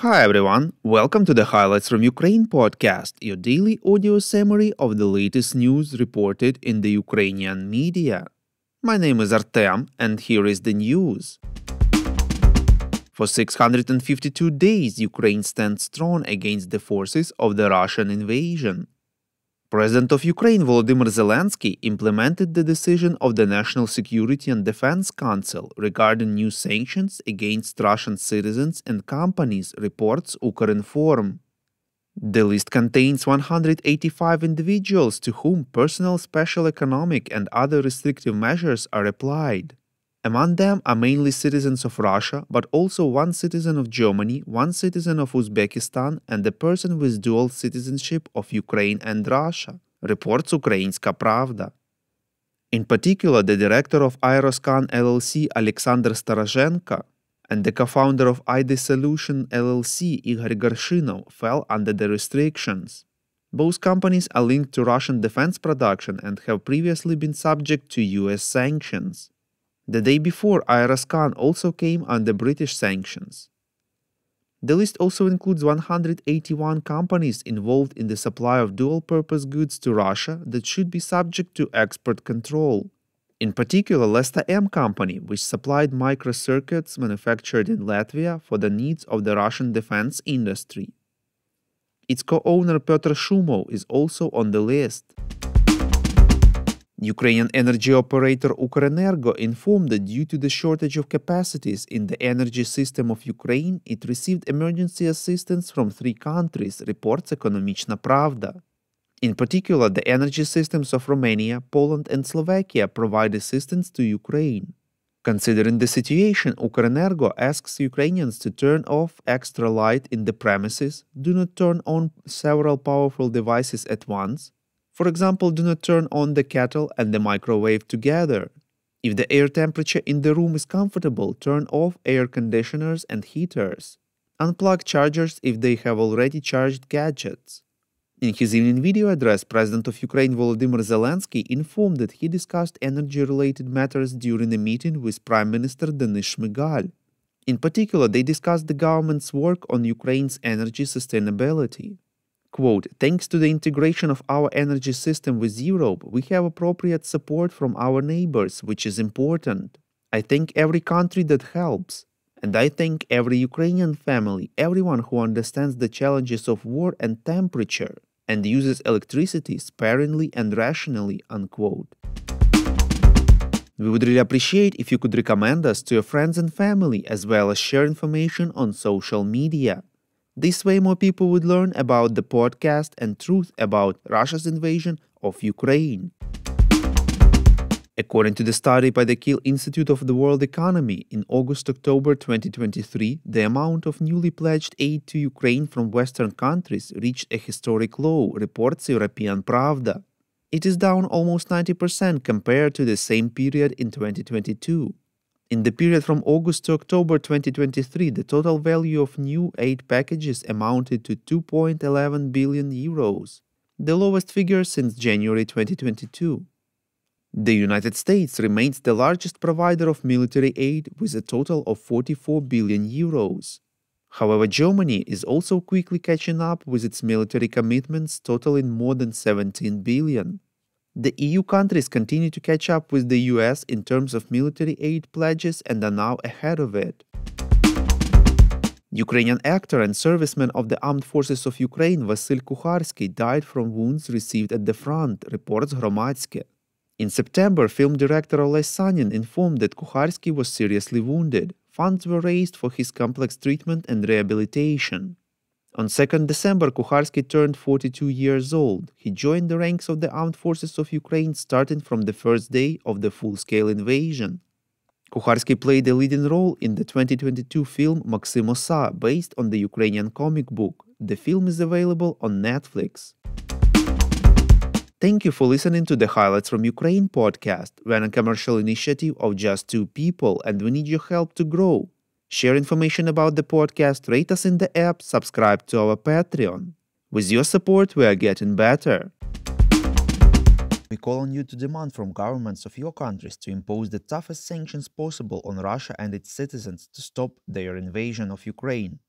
Hi everyone, welcome to the Highlights from Ukraine podcast, your daily audio summary of the latest news reported in the Ukrainian media. My name is Artem, and here is the news. For 652 days, Ukraine stands strong against the forces of the Russian invasion. President of Ukraine Volodymyr Zelensky implemented the decision of the National Security and Defense Council regarding new sanctions against Russian citizens and companies, reports Ukrinform. The list contains 185 individuals to whom personal special economic and other restrictive measures are applied. Among them are mainly citizens of Russia, but also one citizen of Germany, one citizen of Uzbekistan, and a person with dual citizenship of Ukraine and Russia, reports Ukrainska Pravda. In particular, the director of Aeroscan LLC Alexander Starozhenko and the co-founder of ID Solution LLC Igor Gorshynov fell under the restrictions. Both companies are linked to Russian defense production and have previously been subject to US sanctions. The day before, Aeroscan also came under British sanctions. The list also includes 181 companies involved in the supply of dual-purpose goods to Russia that should be subject to export control. In particular, Lesta M company, which supplied microcircuits manufactured in Latvia for the needs of the Russian defense industry. Its co-owner Petr Shumov is also on the list. Ukrainian energy operator Ukrenergo informed that due to the shortage of capacities in the energy system of Ukraine, it received emergency assistance from 3 countries, reports Ekonomichna Pravda. In particular, the energy systems of Romania, Poland and Slovakia provide assistance to Ukraine. Considering the situation, Ukrenergo asks Ukrainians to turn off extra light in the premises, do not turn on several powerful devices at once. For example, do not turn on the kettle and the microwave together. If the air temperature in the room is comfortable, turn off air conditioners and heaters. Unplug chargers if they have already charged gadgets. In his evening video address, President of Ukraine Volodymyr Zelensky informed that he discussed energy-related matters during a meeting with Prime Minister Denis Shmyhal. In particular, they discussed the government's work on Ukraine's energy sustainability. Quote, thanks to the integration of our energy system with Europe, we have appropriate support from our neighbors, which is important. I thank every country that helps. And I thank every Ukrainian family, everyone who understands the challenges of war and temperature, and uses electricity sparingly and rationally, unquote. We would really appreciate if you could recommend us to your friends and family, as well as share information on social media. This way more people would learn about the podcast and truth about Russia's invasion of Ukraine. According to the study by the Kiel Institute of the World Economy, in August-October 2023, the amount of newly pledged aid to Ukraine from Western countries reached a historic low, reports European Pravda. It is down almost 90% compared to the same period in 2022. In the period from August to October 2023, the total value of new aid packages amounted to 2.11 billion euros, the lowest figure since January 2022. The United States remains the largest provider of military aid with a total of 44 billion euros. However, Germany is also quickly catching up with its military commitments, totaling more than 17 billion. The EU countries continue to catch up with the US in terms of military aid pledges and are now ahead of it. Ukrainian actor and serviceman of the Armed Forces of Ukraine Vasyl Kukharsky died from wounds received at the front, reports Hromadske. In September, film director Oles Sanin informed that Kukharsky was seriously wounded. Funds were raised for his complex treatment and rehabilitation. On 2nd December, Kukharsky turned 42 years old. He joined the ranks of the Armed Forces of Ukraine starting from the first day of the full-scale invasion. Kukharsky played a leading role in the 2022 film Maxim Osa, based on the Ukrainian comic book. The film is available on Netflix. Thank you for listening to the Highlights from Ukraine podcast. We're a commercial initiative of just 2 people, and we need your help to grow. Share information about the podcast, rate us in the app, subscribe to our Patreon. With your support, we are getting better. We call on you to demand from governments of your countries to impose the toughest sanctions possible on Russia and its citizens to stop their invasion of Ukraine.